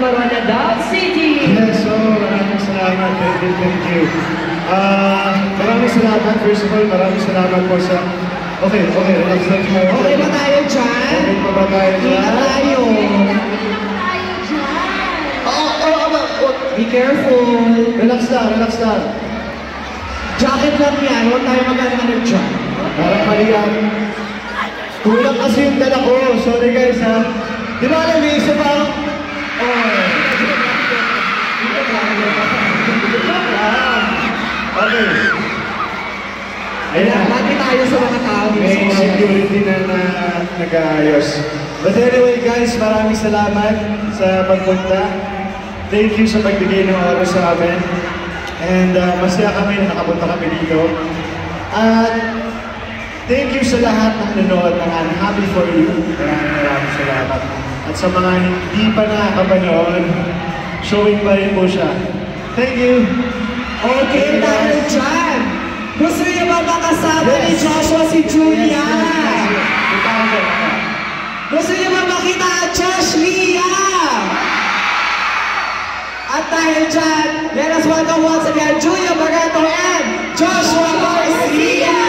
Camarona, Davao City. Yes, so maraming salamat. Thank you. Maraming salamat. First of all, maraming salamat po sa... Okay, relax lang tayo. Okay ba tayo dyan? Okay pa ba tayo dyan? Hindi tayo. Be careful. Relax lang. Jacket lang yan. Huwag tayo mag-ano dyan. Parang mali yan. Kulang kasi yung dala ko. Sorry guys ha. Di ba alam, may isa parang... Okay. Ayan. Lagi tayo sa mga tao. May security na nag-aayos. But anyway guys, maraming salamat sa pagpunta. Thank you sa pagbigay ng oras sa amin. And masaya kami na nakapunta kami dito. At thank you sa lahat ng nanood ng I'm Happy For You. Maraming salamat. At sa mga hindi pa nakakapanood, showing pa rin po siya. Thank you! Okay, dahil dyan, gusto niyo ba makasama ni Joshua si Julia? Gusto niyo ba makita ang Josh Liam? At dahil dyan, let us welcome once again Julia Barreto and Joshua Garcia!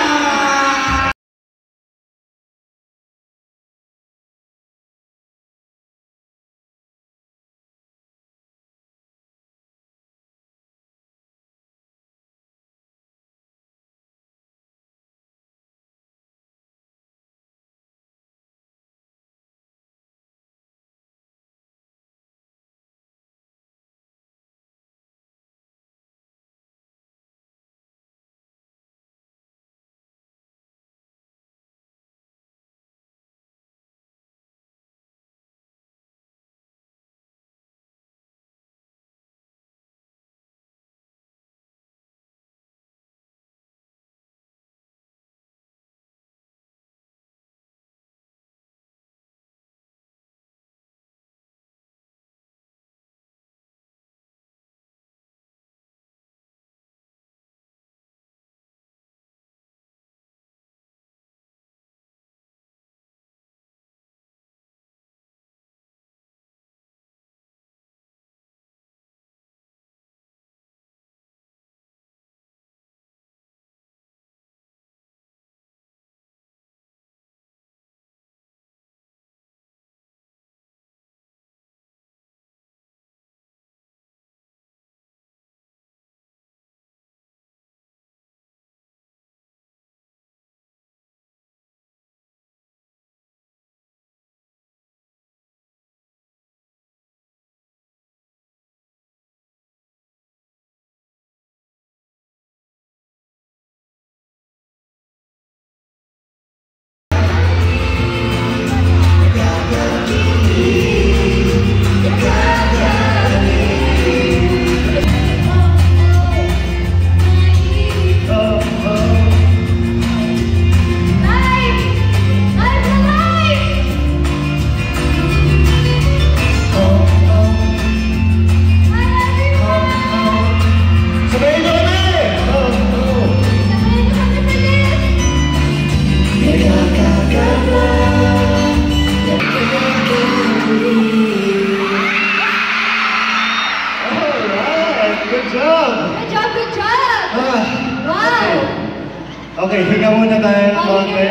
Okay, hinga muna tayo ng konti.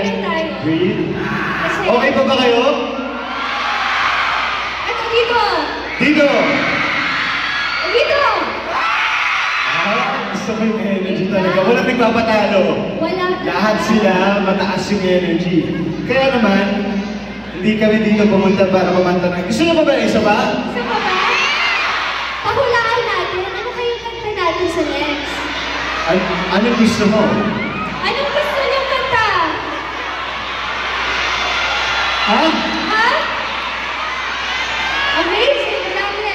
Breathe. Okay pa ba kayo? Ito, dito! Dito! Dito! Gusto ko yung energy talaga. Walang nagpapatalo. Wala. Lahat sila mataas yung energy. Kaya naman, hindi kami dito pumunta para kumanta ng... Gusto nyo pa ba isa ba? Isa pa ba? Pahulaan natin. Ano kayong kanta natin sa next? Anong gusto mo? Anong gusto niyong kanta? Ha? Ha? Amazing! Grabe!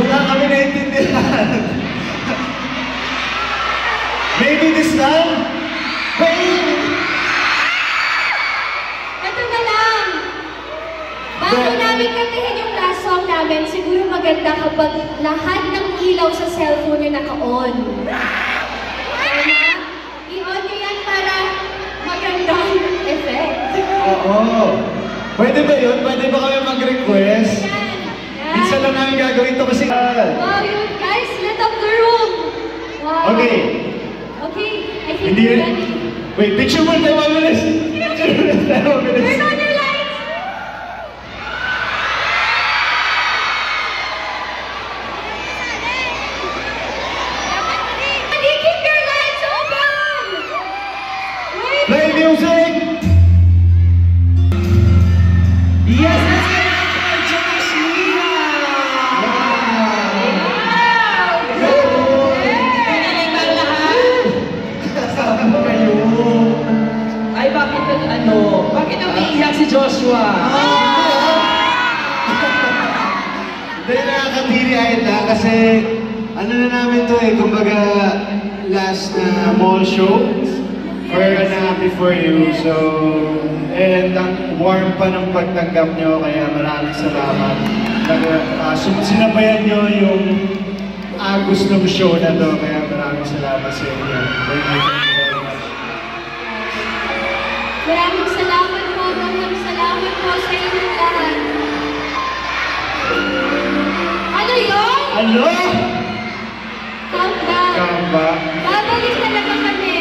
Wala kami naintindihan. Maybe this time? Baby! Ito na lang! Bago namin kantahin yung last song namin, siguro maganda kapag lahat ng ilaw sa cellphone nyo naka-on. I-on nyo yan para magandang effect. Oo. Pwede ba yun? Pwede ba kami mag-request? Yan. Minsan Isa lang namin gagawin to kasi... Wow, yun. Guys, let up the room. Wow. Okay. Okay, I think Hindi we're rin. ready. Wait, picture mo tayo mabilis. Picture mo tayo mabilis. Turn on your lights. Honey, keep your lights open. Wait. Play music! Yes, let's get it for Josh Liam! Pinaling ba lahat? Kasama mo kayo. Ay, bakit umiiyak si Joshua? Hindi, nakakatiri-ayad na kasi ano na namin to eh, kumbaga last na mall show for Happy For You. So, and ang warm pa ng pagtanggap nyo, kaya maraming salamat. Sinabayan nyo yung agos ng show na to, kaya maraming salamat sa inyo. Thank you very much. Maraming salamat po. Maraming salamat po sa inyong lahat. Ano yun? Ano? Countdown. Kamba? Babalik talaga kami.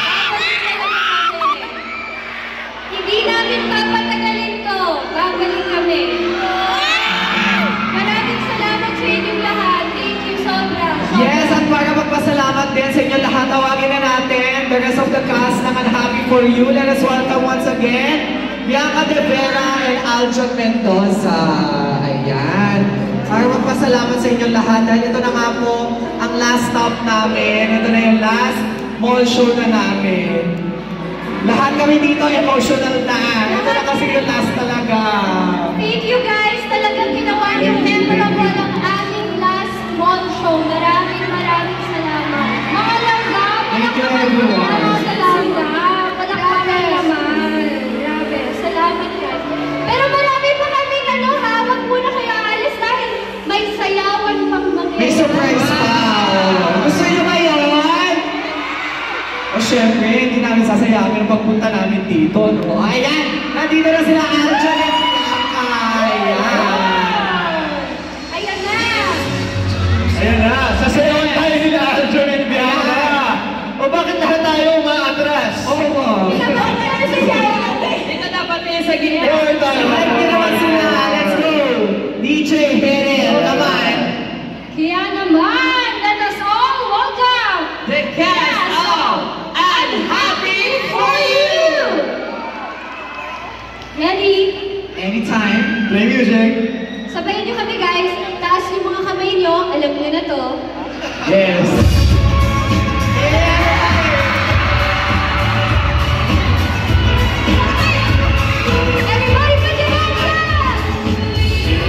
Babalik talaga kami. Hindi namin papatagalin to. Babalik kami. Maraming salamat sa inyong lahat. Thank you sobra. Yes, at para magpasalamat din sa inyo lahat, tawagin na natin the rest of the cast ng Happy For You. Let us welcome once again Bianca De Vera and Aljon Mendoza. Ayan. Para magpasalamat sa inyong lahat dahil ito na nga po ang last stop namin. Ito na yung last mall show na namin. Lahat kami dito emotional na. Ito na kasi yung last talaga. Thank you guys. Talagang ginawa niyo memorable ang aming last mall show. Maraming salamat. Mga langga, Thank you, everyone. Mga langga, palakpakan naman. Grabe, salamat guys. Pero marami pa kaming hawak muna kayo alis dahil may sayawan pang mangyayari. May surprise pa. Gusto niyo ba yun? O syempre, hindi namin sasayangin ang pagpunta namin dito, no? Ayan! Nandito na sila Aljon at Bianca. Ayan! Ayan na! Ayan na, sasayawan tayo nila Aljon and Bianca. O bakit lahat tayo umaatras? Oo po. Dito dapat Sa gitna. Like nyo naman sila. Let's go! DJ Herel naman. Kaya naman, let us all welcome The cast of Unhappy For You! Ready? Anytime. Play music. Sabayan niyo kami guys. Taas yung mga kamay niyo. Alam niyo na to. Yes. Everybody put your hands up!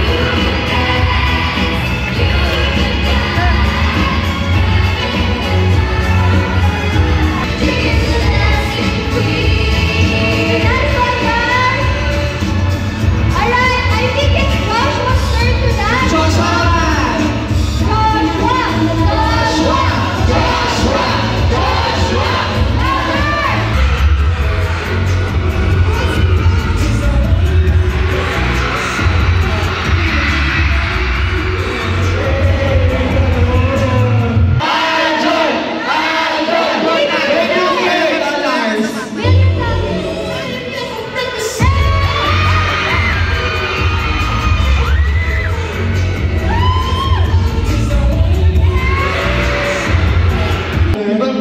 That's all, guys. Alright, I think it's Joshua's turn to dance. Joshua!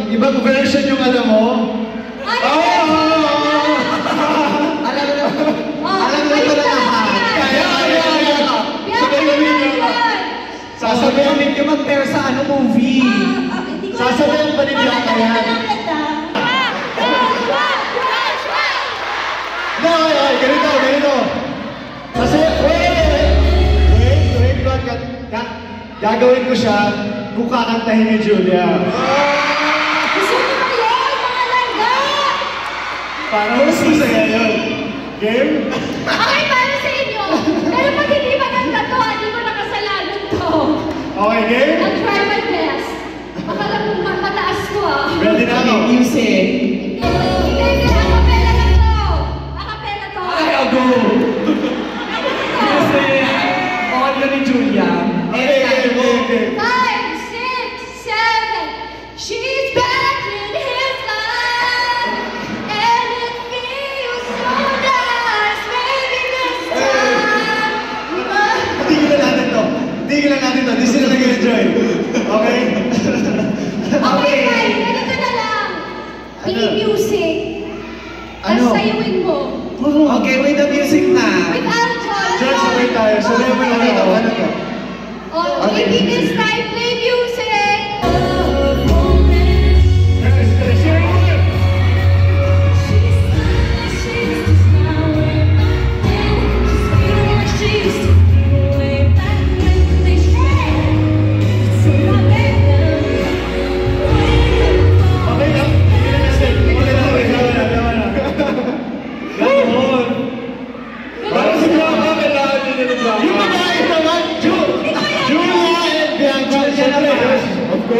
Ibang version yung alam mo? Alam mo ito na lahat. Sasabihin ninyo mag-pair sa ano movie. Sasabihin pa ni Bianca yan. No, ay, ganito. Kasi, wait, gagawin ko siya kung kakantahin ni Julia. Gusto niyo ba yun, mga langga? Para mas masaya yun. Game? Okay, para sa inyo. Pero pag hindi maganda to, hindi ko nakasalanan to. Okay, game? I'll try my best. Baka lang mataas ko ah. Ready na ako. Music. Hindi, acapella lang to. Acapella to. Ay, go! Music!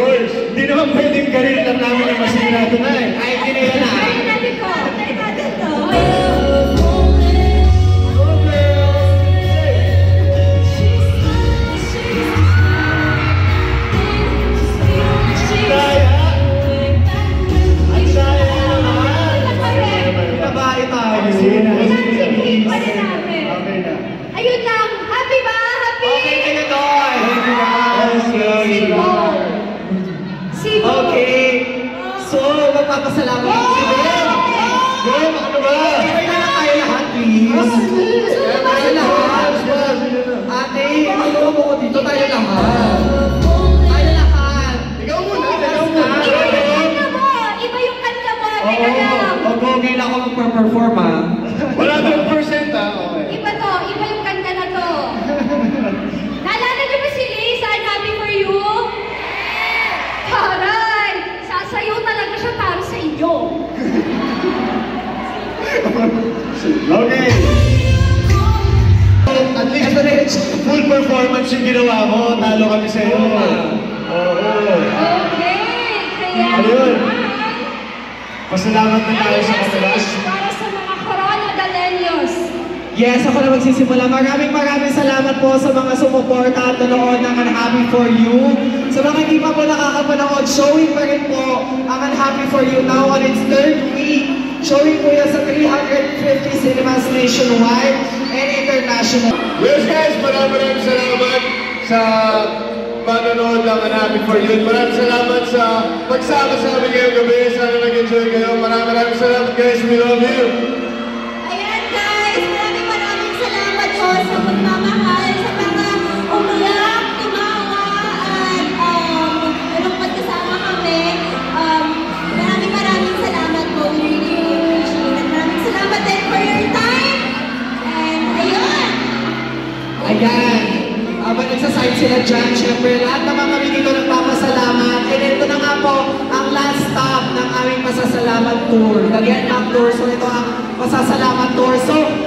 course. Hindi naman pwedeng career lang namin na masira ito na eh. Ay, hindi na yan ah. Try natin to. Try natin to. Binabae tayo. Sige na. Pa rin namin. Okay na. Ayun lang. Happy ba? Happy? Okay kayo doon. Si Bo. Okay. So, magpapasalamat ko si Ben. Ben, ano ba? Ibay na lang tayo lahat, please. Tayo lahat. Ate, ano mo ko dito? Tayo lahat. Tayo lahat. Ikaw muna. Iba yung kanta mo. Iba yung kanta mo. Teka lang. Okay lang ako magpa-perform ah. Wala 2% ah. Okay. Iba to. Iba yung kanta na to. Naalala niyo ba si Lay sa Happy for You? Taray! Sasayaw talaga siya para sa iyo. Okay. At least full performance yung ginawa mo. Talo kami sa'yo. Oo. Okay. Kaya Ayun. Pasalamat na tayo sa kanila. message para sa mga Corona Dalenios. Yes, ako na magsisimula. Maraming salamat po sa mga sumuporta at nanood ng Unhappy For You. Sa mga hindi pa po nakakapanood, showing pa rin po ang Unhappy For You now on its third week. Showing po yan sa 350 cinemas nationwide and international. Yes guys, maraming salamat sa panonood ng Unhappy For You. Maraming salamat sa pagsama sa amin ngayong gabi. Sana nag-enjoy kayo. Maraming salamat guys. We love you. Ayan guys, maraming salamat po sa pagmamahal, sa mga umiyak, tumawa, at malungkot kasama kami. Maraming salamat po. We really appreciate it. Maraming salamat din for your time. And ayun. Ayan. Habang nagsaside sila dyan, syempre lahat naman kami dito nagpapasalamat. And ito na nga po ang last stop ng aming pasasalamat tour. The Get Back Tour. So ito ang pasasalamat tour. So,